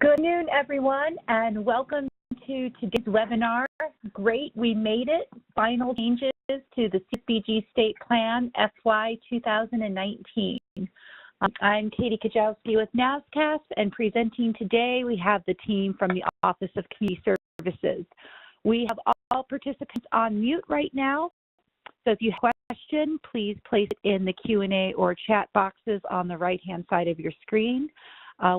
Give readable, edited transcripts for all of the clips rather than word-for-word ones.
Good afternoon, everyone, and welcome to today's webinar. Great, we made it. Final changes to the CSBG State Plan FY 2019. I'm Katie Kajowski with NASCAS, and presenting today we have the team from the Office of Community Services. We have all participants on mute right now, so if you have a question, please place it in the Q&A or chat boxes on the right-hand side of your screen.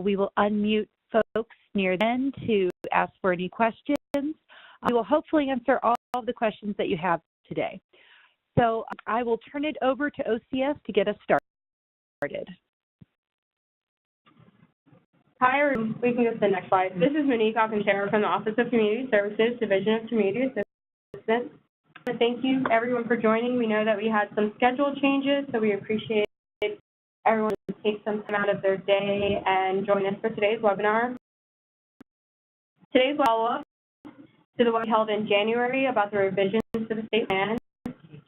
We will unmute folks near the end to ask for any questions. We will hopefully answer all of the questions that you have today. So I will turn it over to OCS to get us started. Hi, everyone. We can go to the next slide. This is Monique Alcantara from the Office of Community Services, Division of Community Assistance. Thank you, everyone, for joining. We know that we had some schedule changes, so we appreciate everyone to take some time out of their day and join us for today's webinar. Today's follow-up to the one held in January about the revisions to the state plan.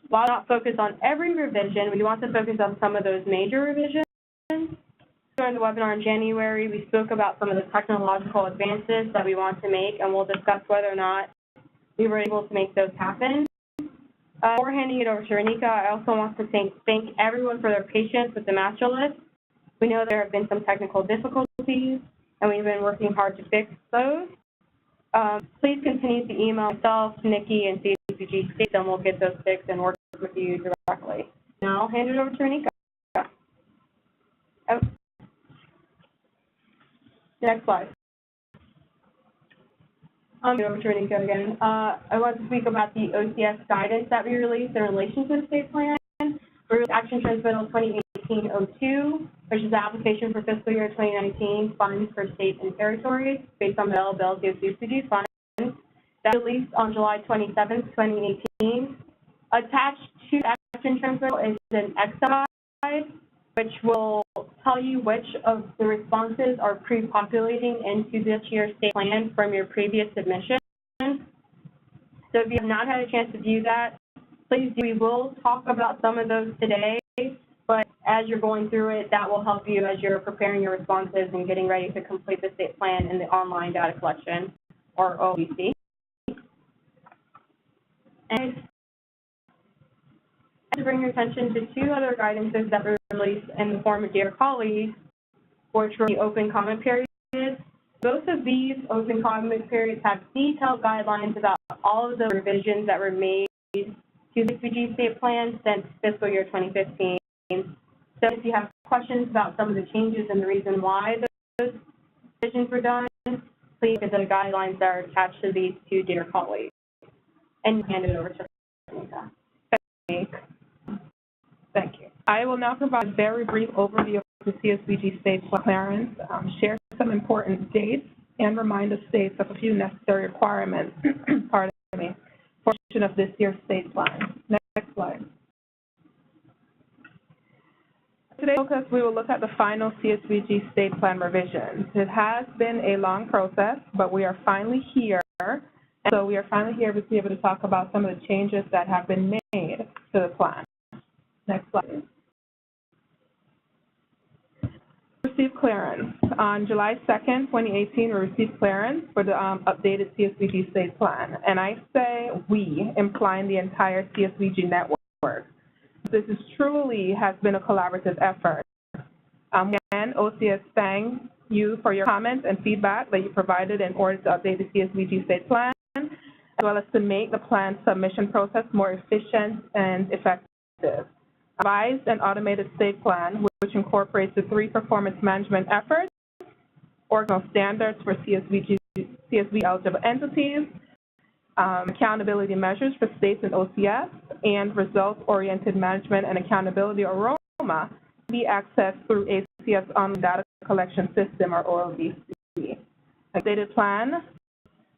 While not focused on every revision, we want to focus on some of those major revisions. During the webinar in January, we spoke about some of the technological advances that we want to make, and we'll discuss whether or not we were able to make those happen. Before handing it over to Renika, I also want to thank everyone for their patience with the master list. We know there have been some technical difficulties, and we've been working hard to fix those. Please continue to email myself, Nikki, and CSBG State, and we'll get those fixed and work with you directly. Now I'll hand it over to Renika. Oh. Next slide. I'll go over to Renika again. I want to speak about the OCS guidance that we released in relation to the state plan. We released Action Transmittal 2018-02, which is the application for fiscal year 2019 funds for states and territories based on the availability of CSBG funds. That was released on July 27, 2018. Attached to Action Transmittal is an Excel guide, which will tell you which of the responses are pre-populating into this year's state plan from your previous submission. So if you have not had a chance to view that, please do. We will talk about some of those today, but as you're going through it, that will help you as you're preparing your responses and getting ready to complete the state plan in the online data collection, or ODC. And to bring your attention to two other guidances that were released in the form of Dear Colleagues, which were the open comment periods. Both of these open comment periods have detailed guidelines about all of the revisions that were made to the CSBG state plan since fiscal year 2015. So if you have questions about some of the changes and the reason why those revisions were done, please look at the guidelines that are attached to these two Dear Colleagues. And hand it over to Renika. Thank you. I will now provide a very brief overview of the CSBG state clearance, share some important dates, and remind the states of a few necessary requirements for of this year's state plan. Next slide. Today's focus, we will look at the final CSBG state plan revisions. It has been a long process, but we are finally here. And so we are finally here to be able to talk about some of the changes that have been made to the plan. Next slide. Received clearance. On July 2nd, 2018, we received clearance for the updated CSBG state plan. And I say we, implying the entire CSBG network. This is truly has been a collaborative effort. Again, OCS thanks you for your comments and feedback that you provided in order to update the CSBG state plan, as well as to make the plan submission process more efficient and effective. Revised and automated state plan, which incorporates the 3 performance management efforts, organizational standards for CSBG eligible entities, accountability measures for states and OCS, and results-oriented management and accountability, or ROMA, be accessed through OCS Online Data Collection System, or OLDC. The updated plan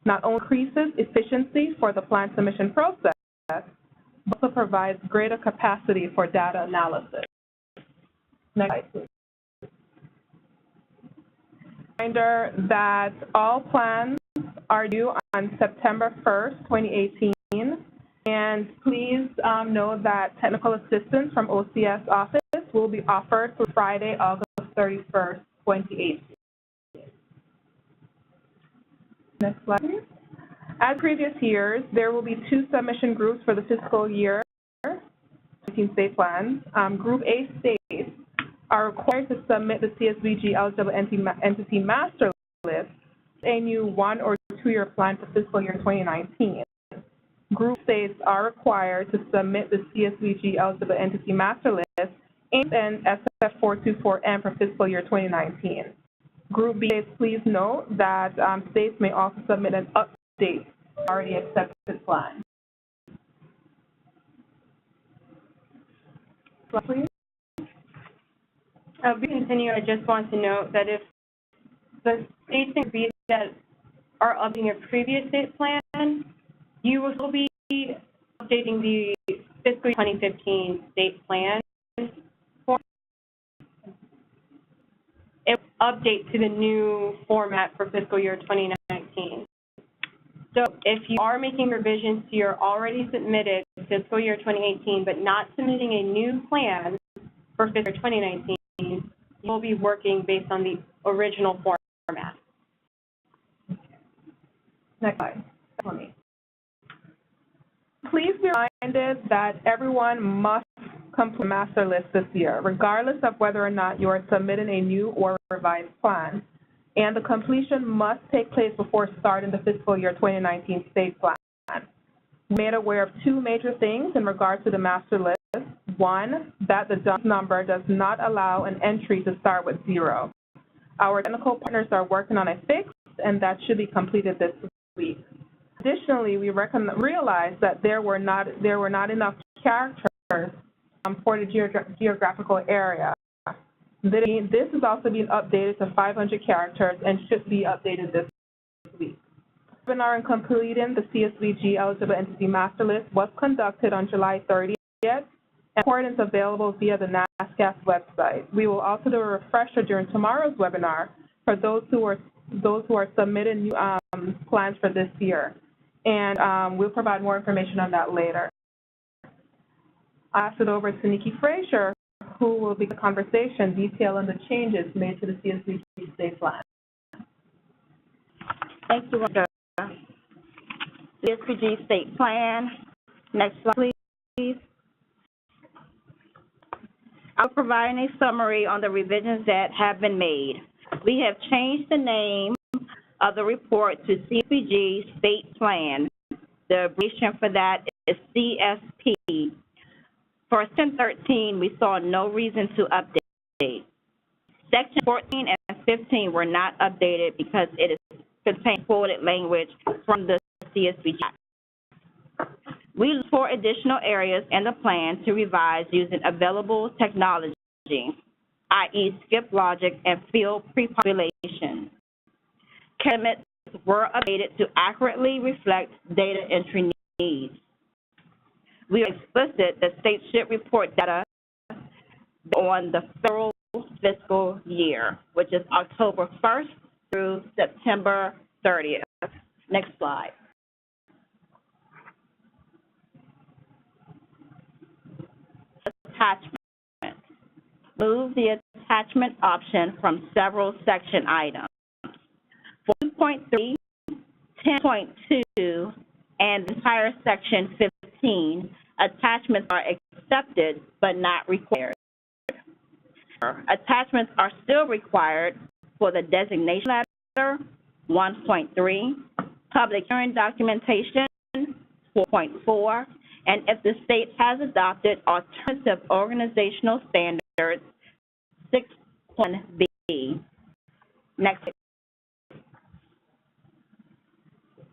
not only increases efficiency for the plan submission process, also provides greater capacity for data analysis. Next slide, please. Reminder that all plans are due on September 1st, 2018, and please know that technical assistance from OCS office will be offered through Friday, August 31st, 2018. Next slide, please. As previous years, there will be 2 submission groups for the fiscal year 2019 state plans. Group A states are required to submit the CSBG eligible entity master list, a new 1 or 2-year plan for fiscal year 2019. Group states are required to submit the CSBG eligible entity master list and SF424M for fiscal year 2019. Group B states, please note that states may also submit an update to already accepted plan. Slide, please. Before we continue, I just want to note that if the states and B that are updating your previous state plan, you will still be updating the fiscal 2015 state plan form. It will update to the new format for fiscal year 2019. So if you are making revisions to your already submitted fiscal year 2018, but not submitting a new plan for fiscal year 2019, you will be working based on the original format. Next slide. Please be reminded that everyone must complete the master list this year, regardless of whether or not you are submitting a new or revised plan. And the completion must take place before starting the fiscal year 2019 state plan. We're made aware of 2 major things in regard to the master list. 1, that the DUNS number does not allow an entry to start with 0. Our technical partners are working on a fix, and that should be completed this week. Additionally, we realized that there were not enough characters for the geographical area. This is also being updated to 500 characters and should be updated this week. The webinar on completing the CSBG eligible entity master list was conducted on July 30th, and recordings available via the NASCAS website. We will also do a refresher during tomorrow's webinar for those who are submitting new plans for this year. And we'll provide more information on that later. I'll pass it over to Nikki Frazier, who will begin the conversation detailing the changes made to the CSBG state plan. Thank you, Rhonda. CSBG state plan. Next slide, please. I'll provide a summary on the revisions that have been made. We have changed the name of the report to CSBG State Plan. The abbreviation for that is CSP. For Section 13, we saw no reason to update. Section 14 and 15 were not updated because it contains quoted language from the CSBG. We look for additional areas in the plan to revise using available technology, i.e. skip logic and field pre-population. Limits were updated to accurately reflect data entry needs. We are explicit that states should report data on the federal fiscal year, which is October 1st through September 30th. Next slide. Attachment. Move the attachment option from several section items. 4.3, 10.2, and the entire section 15, attachments are accepted but not required. Attachments are still required for the designation letter, 1.3, public hearing documentation, 4.4, and if the state has adopted alternative organizational standards, 6.1b. Next.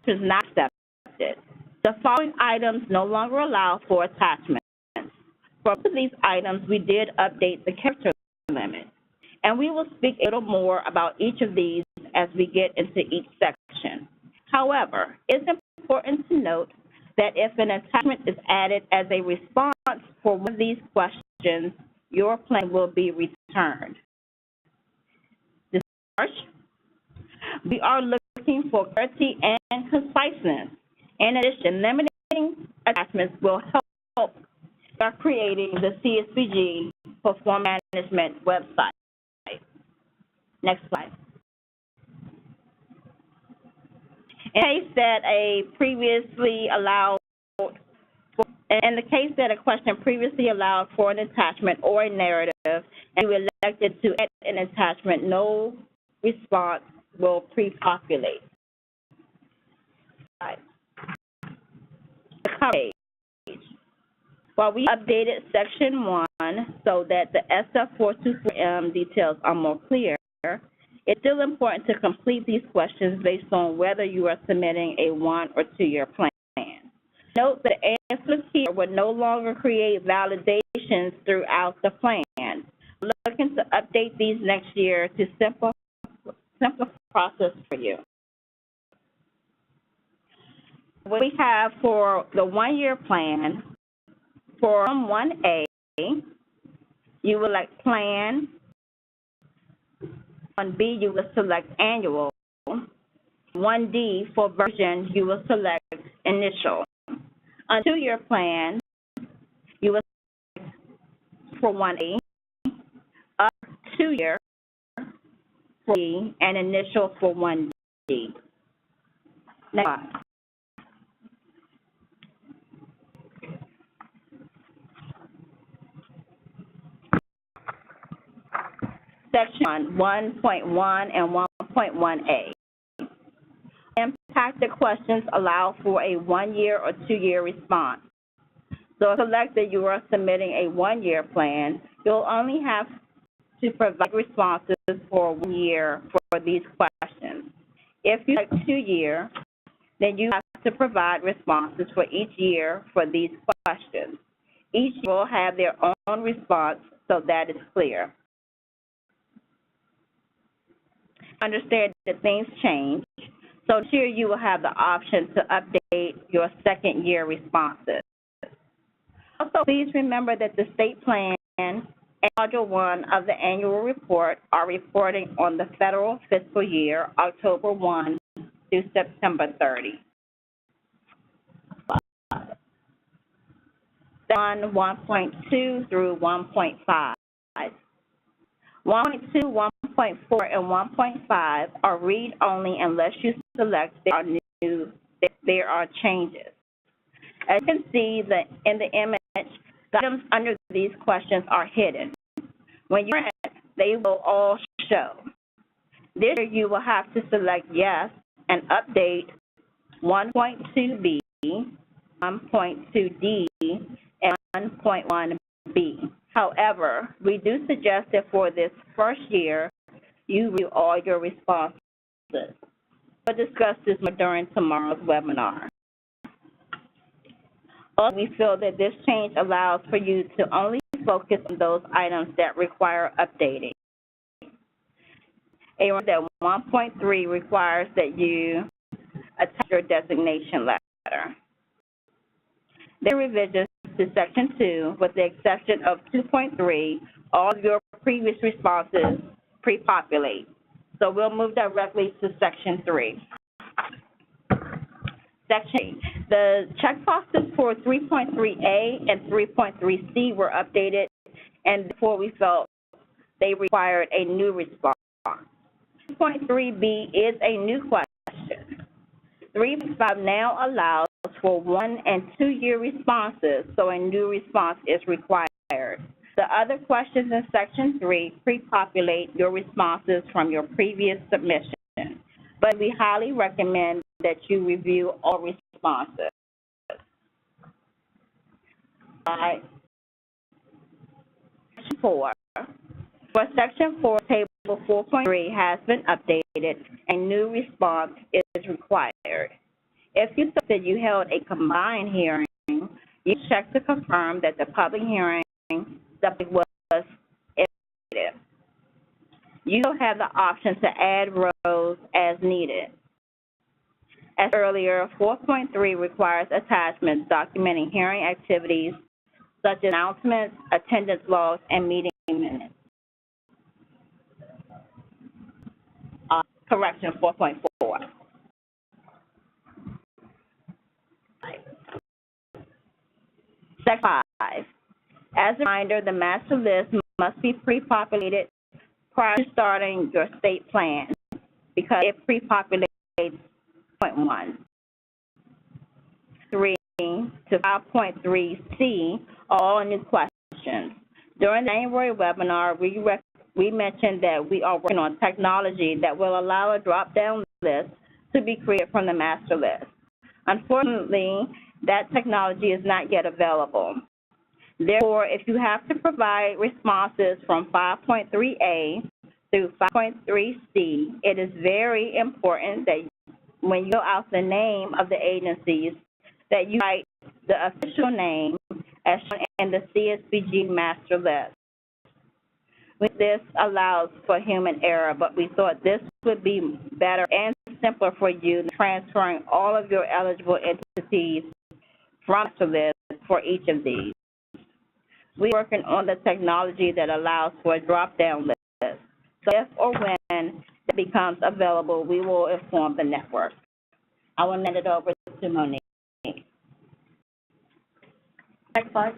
Is not accepted. The following items no longer allow for attachments. For both of these items, we did update the character limit, and we will speak a little more about each of these as we get into each section. However, it's important to note that if an attachment is added as a response for one of these questions, your plan will be returned. This March, we are looking for clarity and conciseness. In addition, limiting attachments will help by creating the CSBG Performance Management website. Next slide. In case that in the case that a question previously allowed for an attachment or a narrative, and you elected to add an attachment, no response will pre-populate. Right. The cover page. While we updated Section 1 so that the SF424M details are more clear, it's still important to complete these questions based on whether you are submitting a 1- or 2-year plan. Note that answers here will no longer create validations throughout the plan. We're looking to update these next year to simplify the process for you. What we have for the 1-year plan, for 1A, you will select plan. 1B, you will select annual. 1D, for version, you will select initial. On 2-year plan, you will select for 1A, up 2-year for D, and initial for 1D. Next slide. Section 1.1 and 1.1A. Impacted questions allow for a 1-year or 2-year response. So if select that you are submitting a 1-year plan, you'll only have to provide responses for 1 year for these questions. If you select 2-year, then you have to provide responses for each year for these questions. Each will have their own response, so that is clear. Understand that things change, so here you will have the option to update your 2nd-year responses. Also, please remember that the state plan and Module 1 of the annual report are reporting on the federal fiscal year, October 1 through September 30. 1.2 through 1.5. 1.2, 1.4, and 1.5 are read-only unless you select there are changes. As you can see in the image, the items under these questions are hidden. When you're at, they will all show. This year you will have to select yes and update 1.2B, 1.2D, and 1.1B. However, we do suggest that for this first year, you review all your responses. We'll discuss this more during tomorrow's webinar. Also, we feel that this change allows for you to only focus on those items that require updating. That 1.3 requires that you attach your designation letter. There are revisions to Section 2, with the exception of 2.3, all of your previous responses pre-populate. So we'll move directly to Section 3. Section 8. The checkboxes for 3.3A and 3.3C were updated, and therefore we felt they required a new response. 3.3B is a new question. 3.5 now allows for 1- and 2-year responses, so a new response is required. The other questions in Section 3 pre-populate your responses from your previous submission, but we highly recommend that you review all responses. Section 4. For Section 4, Table 4.3 has been updated, and a new response is required. If you thought that you held a combined hearing, you check to confirm that the public hearing subject was executive. You will have the option to add rows as needed. As earlier, 4.3 requires attachments documenting hearing activities such as announcements, attendance logs, and meeting minutes. Correction 4.4. Section 5. As a reminder, the master list must be pre-populated prior to starting your state plan, because it pre-populates 5.1. 3 to 5.3C are all new questions. During the January webinar, we mentioned that we are working on technology that will allow a drop-down list to be created from the master list. Unfortunately, that technology is not yet available. Therefore, if you have to provide responses from 5.3A through 5.3C, it is very important that when you go out the name of the agencies, that you write the official name as shown in the CSBG master list. This allows for human error, but we thought this would be better and simpler for you than transferring all of your eligible entities from the list for each of these. We're working on the technology that allows for a drop-down list. So if or when it becomes available, we will inform the network. I will hand it over to Monique. Next slide.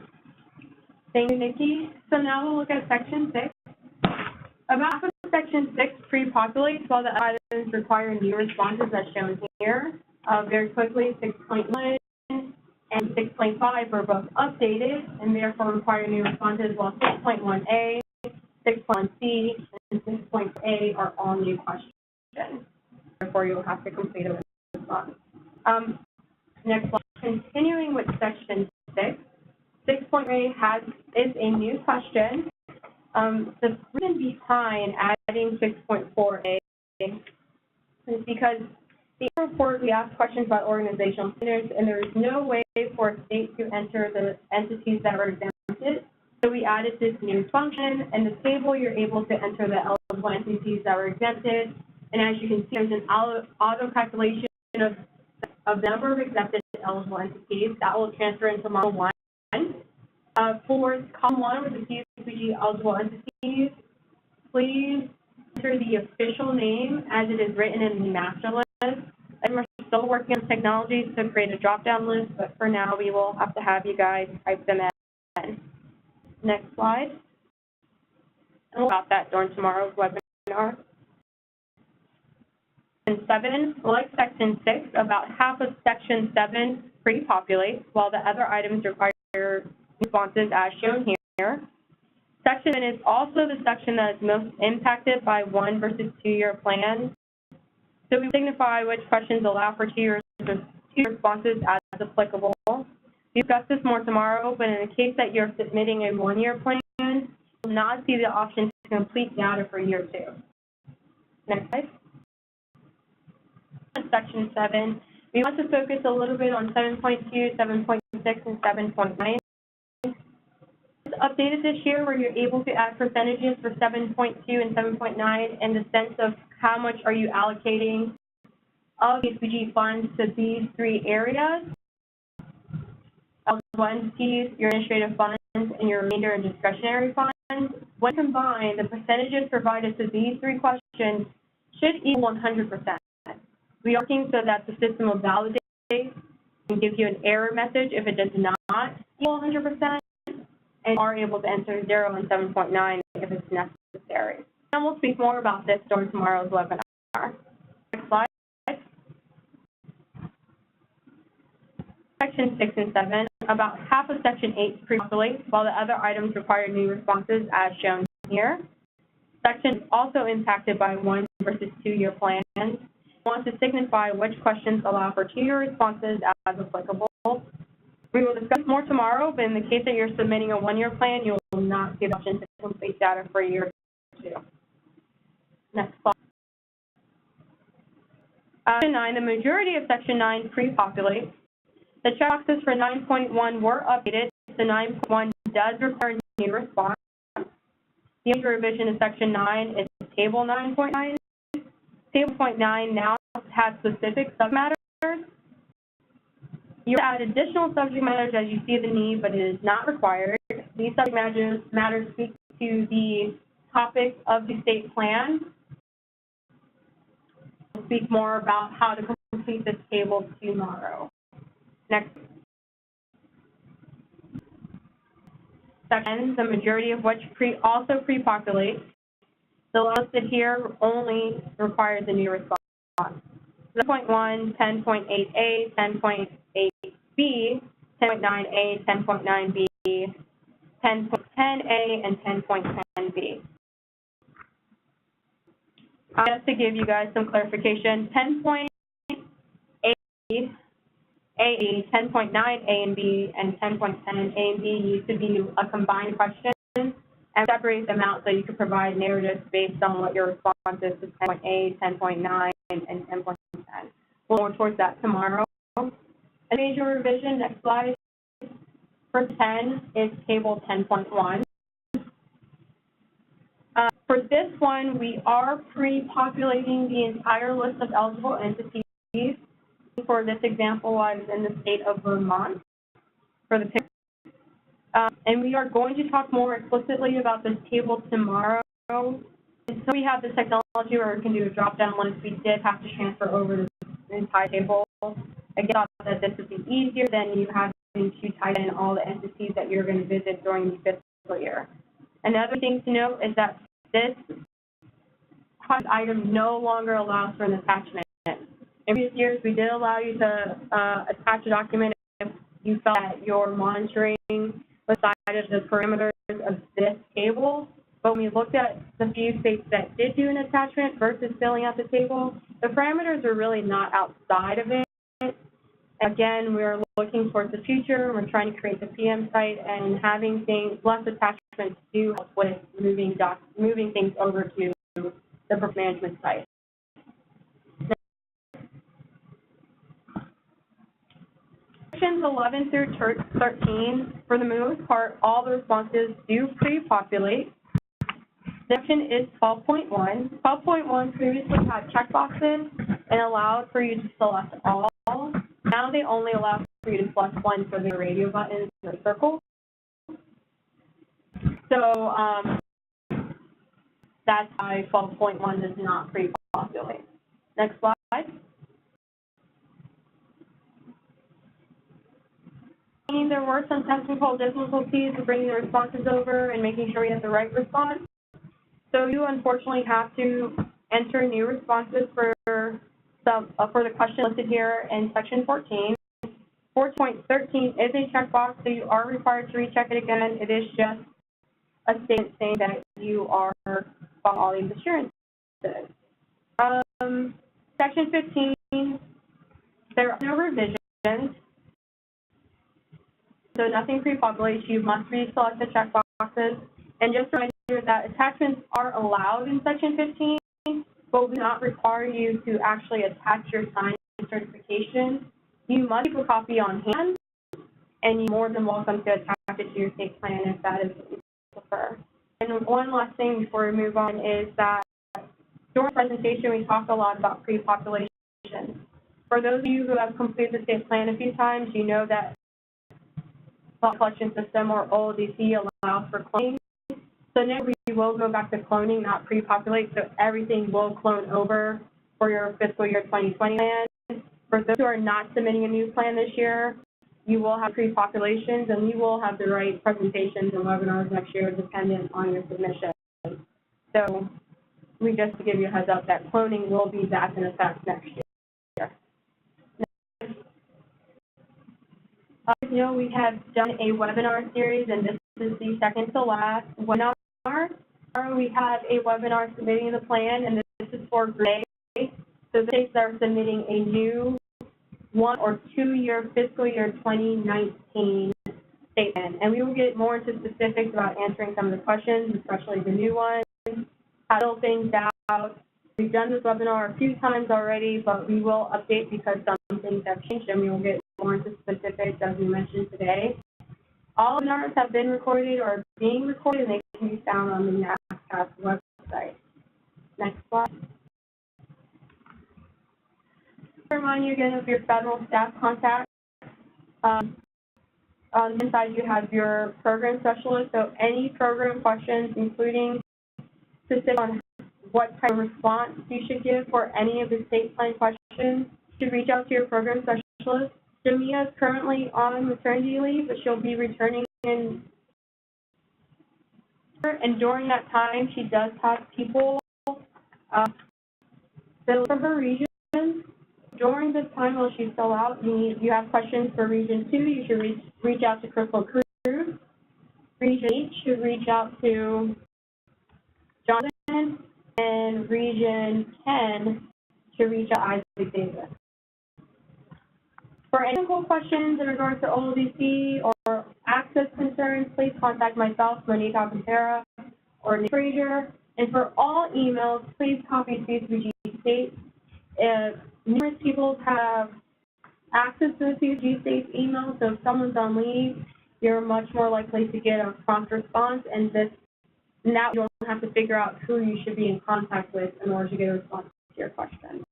Thank you, Nikki. So now we'll look at Section 6. About half of Section 6 pre-populates while the items require new responses as shown here. Very quickly, 6.1 and 6.5 are both updated and therefore require new responses, while 6.1A, 6.1C, and 6.A are all new questions. Therefore, you'll have to complete a response. Next slide. Continuing with Section 6, 6.A is a new question. The reason behind adding 6.4A is because the report we asked questions about organizational standards, and there is no way for a state to enter the entities that are exempted. So we added this new function. In the table, you're able to enter the eligible entities that were exempted. And as you can see, there's an auto calculation of the number of exempted eligible entities that will transfer into model 1. For column 1 with the CSBG eligible entities, please enter the official name as it is written in the master list. And we're still working on technology to create a drop-down list, but for now we will have to have you guys type them in. Next slide. And we'll about that during tomorrow's webinar. And 7, like Section 6, about half of Section 7 pre-populates, while the other items require responses as shown here. Section 7 is also the section that is most impacted by 1 versus 2-year plans. So we signify which questions allow for 2 responses as applicable. We discuss this more tomorrow, but in the case that you're submitting a 1-year plan, you will not see the option to complete data for year 2. Next slide. Section 7, we want to focus a little bit on 7.2, 7.6, and 7.9. Updated this year where you're able to add percentages for 7.2 and 7.9 in the sense of how much are you allocating of CSBG funds to these 3 areas. Eligible entities, your administrative funds, and your remainder and discretionary funds. When combined, the percentages provided to these 3 questions should equal 100%. We are working so that the system will validate and give you an error message if it does not equal 100%, and are able to enter 0 and 7.9 if it's necessary. And we'll speak more about this during tomorrow's webinar. Next slide. Section 6 and 7, about half of Section 8 pre-populates, while the other items require new responses as shown here. Section is also impacted by 1 versus 2-year plans. We want to signify which questions allow for 2-year responses as applicable. We will discuss more tomorrow, but in the case that you're submitting a 1-year plan, you will not see the option to complete data for year 2. Next slide. Section 9, the majority of Section 9 pre-populates. The checkboxes for 9.1 were updated, so 9.1 does require a new response. The only revision in Section 9 is Table 9.9. Table 9.9 now has specific subject matters. You add additional subject matters as you see the need, but it is not required. These subject matters speak to the topics of the state plan. We'll speak more about how to complete this table tomorrow. Next. Section, the majority of which also pre-populates. The listed here only requires a new response. 10.1, 10.8A, 10.8B, 10.9A, 10.9B, 10.10A, and 10.10B. Just to give you guys some clarification, 10.8A, 10.9A and B, and 10.10A and B used to be a combined question and separate them out so you could provide narratives based on what your response is to 10.8, 10.9, and 10.10. We'll work towards that tomorrow. A major revision, next slide, for 10 is table 10.1. For this one, we are pre-populating the entire list of eligible entities. For this example, I was in the state of Vermont for the picture. And we are going to talk more explicitly about this table tomorrow. And so we have this technology where we can do a drop-down list. We did have to transfer over this entire table. Again, I thought that this would be easier than you having to type in all the entities that you're going to visit during the fiscal year. Another thing to note is that this item no longer allows for an attachment. In previous years, we did allow you to attach a document if you felt that your monitoring was outside of the parameters of this table. But when we looked at the few states that did do an attachment versus filling out the table, the parameters are really not outside of it. Again, we're looking towards the future. We're trying to create the PM site, and having less attachments do help with moving things over to the performance management site. Sections 11 through 13, for the most part, all the responses do pre-populate. Section is 12.1. 12.1 previously had checkboxes and allowed for you to select all. Now they only allow for you to select one for the radio buttons or circle. So that's why 12.1 does not pre-populate. Next slide. There were some technical difficulties with bringing the responses over and making sure we had the right response. So you unfortunately have to enter new responses for the question listed here in section 14. 4.13 is a checkbox, so you are required to recheck it again. It is just a statement saying that you are following all these assurances. Section 15, there are no revisions. So nothing pre-populates. You must reselect the checkboxes. And just a reminder that attachments are allowed in section 15, but will not require you to actually attach your signed certification. You must keep a copy on hand, and you're more than welcome to attach it to your state plan if that is what you prefer. And one last thing before we move on is that during the presentation we talked a lot about pre-population. For those of you who have completed the state plan a few times, you know that collection system, or OLDC, allows for cloning. So now we will go back to cloning, not pre-populate, so everything will clone over for your fiscal year 2020 plan. For those who are not submitting a new plan this year, you will have pre-populations, and you will have the right presentations and webinars next year dependent on your submission. So we just to give you a heads up that cloning will be back in effect next year. You know, we have done a webinar series, and this is the second to last webinar. We have a webinar submitting the plan, and this is for grade A. So the states that are submitting a new 1 or 2 year fiscal year 2019 statement. And we will get more into specifics about answering some of the questions, especially the new ones, how to fill things out. We've done this webinar a few times already, but we will update because some things have changed, and we will get more into specifics as we mentioned today. All webinars have been recorded or are being recorded, and they can be found on the NASCAP website. Next slide. To remind you again of your federal staff contact. On the inside, you have your program specialist, so any program questions, including specific on what type of response you should give for any of the state plan questions, you should reach out to your program specialist. Jamia is currently on maternity leave, but she'll be returning in. And during that time, she does have people fill for her region. during this time while she's still out, you have questions for Region 2, you should reach out to Crystal Cruz. Region 8 should reach out to Jonathan, and Region 10 should reach out to Isaac Davis. For any technical questions in regards to OLDC or access concerns, please contact myself, Monique Alcantara, or Nick Frazier. And for all emails, please copy CSBG State. If numerous people have access to the CSBG State email, so if someone's on leave, you're much more likely to get a prompt response, and now you don't have to figure out who you should be in contact with in order to get a response to your question.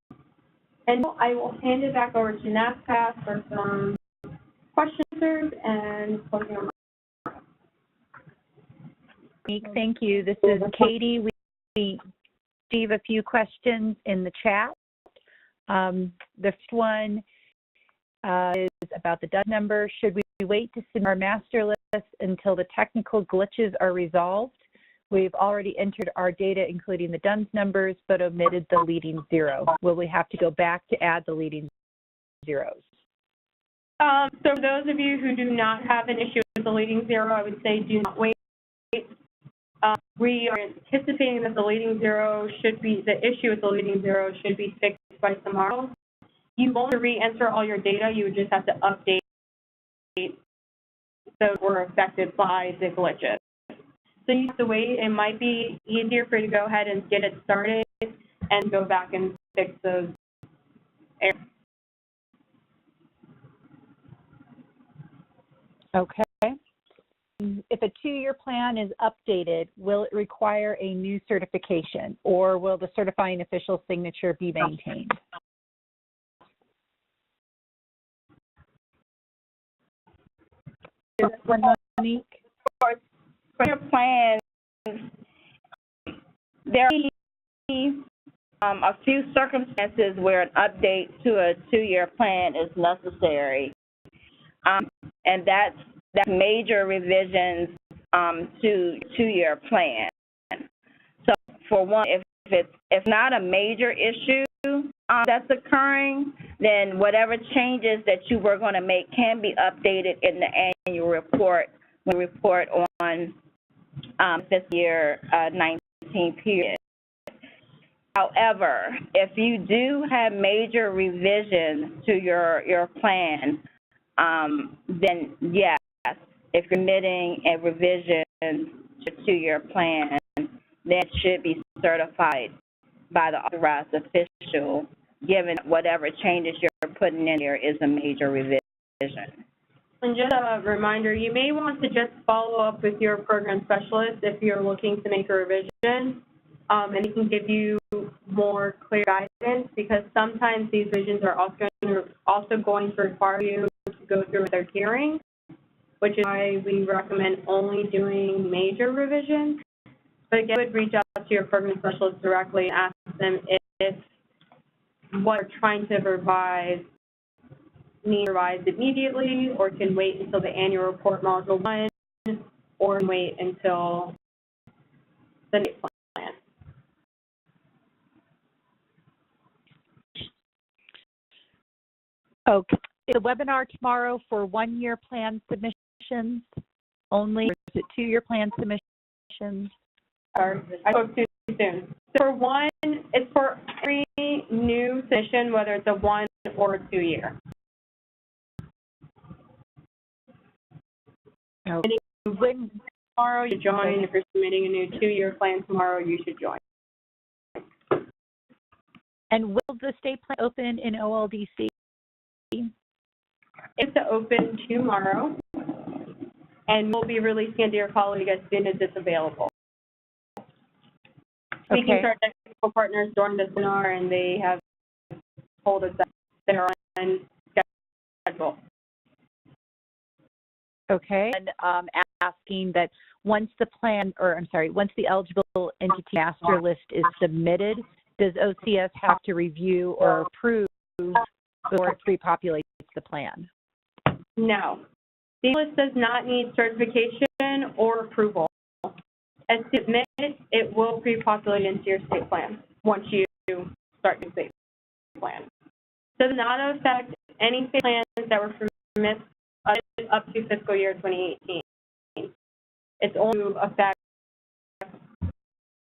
And I will hand it back over to NASPAS for some questions and closing remarks. Thank you. This is Katie. We received a few questions in the chat. The first one is about the DUNS number. Should we wait to submit our master list until the technical glitches are resolved? We've already entered our data, including the DUNS numbers, but omitted the leading zero. Will we have to go back to add the leading zeros? So for those of you who do not have an issue with the leading zero, I would say do not wait. We are anticipating that the issue with the leading zero should be fixed by tomorrow. You won't have to re-enter all your data, you would just have to update those were affected by the glitches. So you have to wait. It might be easier for you to go ahead and get it started and go back and fix those errors. Okay. If a 2-year plan is updated, will it require a new certification, or will the certifying official signature be maintained? Monique? For your plan, there are a few circumstances where an update to a 2-year plan is necessary, and that's major revisions to 2-year plan. So, for one, if not a major issue that's occurring, then whatever changes that you were going to make can be updated in the annual report when we report on fiscal year 19 period. However, if you do have major revisions to your plan, then yes, if you're submitting a revision to your plan, then it should be certified by the authorized official, given whatever changes you're putting in here is a major revision. And just a reminder, you may want to just follow up with your program specialist if you're looking to make a revision, and he can give you more clear guidance, because sometimes these revisions are also going to require you to go through their hearing, which is why we recommend only doing major revisions. But again, I would reach out to your program specialist directly and ask them if what you're trying to revise need revised immediately, or can wait until the annual report module 1, or wait until the next plan. Okay. Is the webinar tomorrow for 1-year plan submissions only, or is it 2-year plan submissions? Sorry, I spoke too soon. So for one, it's for every new submission, whether it's a 1 or a 2-year. Okay. When tomorrow you join, if you're submitting a new 2-year plan tomorrow, you should join. And will the state plan open in OLDC? It's open tomorrow, and we'll be releasing it to your colleague as soon as it's available. Speaking to our technical partners during this webinar, and they have told us that they're on schedule. Okay. And asking that once the once the eligible entity master list is submitted, does OCS have to review or approve before it repopulates the plan? No. The list does not need certification or approval. As submitted, it will pre-populate into your state plan once you start your state plan. Does not affect any state plans that were submitted up to fiscal year 2018. It's only to affect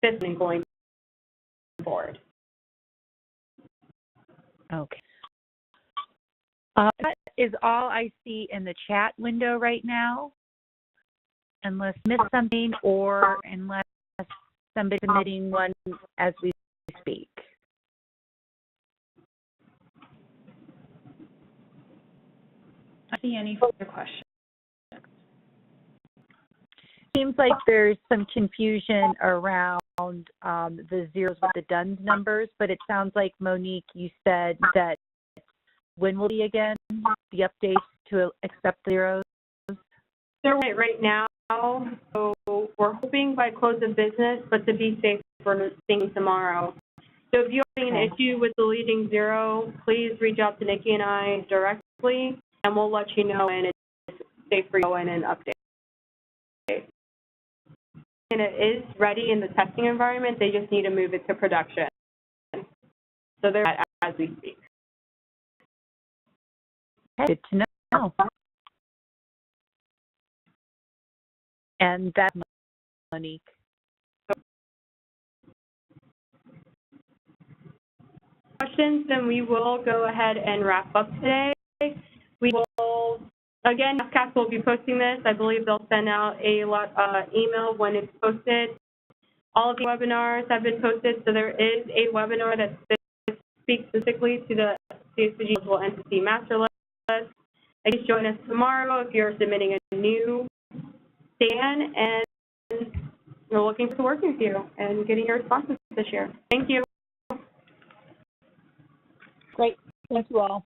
fiscal year going forward. Okay. That is all I see in the chat window right now, unless I missed something or unless somebody's submitting one as we speak. I see any further questions. Seems like there's some confusion around the zeros with the DUNS numbers, but it sounds like, Monique, you said that when will be again the updates to accept zeros? They're right now, so we're hoping by close of business, but to be safe, we're seeing tomorrow. So if you're having an issue with deleting zero, please reach out to Nikki and I directly, and we'll let you know when it's safe for you to go in and update. And it is ready in the testing environment. They just need to move it to production. So they're as we speak. Good to know. And that's Monique. Questions, then we will go ahead and wrap up today. We will, again, FCAS will be posting this. I believe they'll send out a email when it's posted. All of the webinars have been posted, so there is a webinar that speaks specifically to the CSBG eligible entity master list. Please join us tomorrow if you're submitting a new STAN, and we're looking forward to working with you and getting your responses this year. Thank you. Great. Thank you all.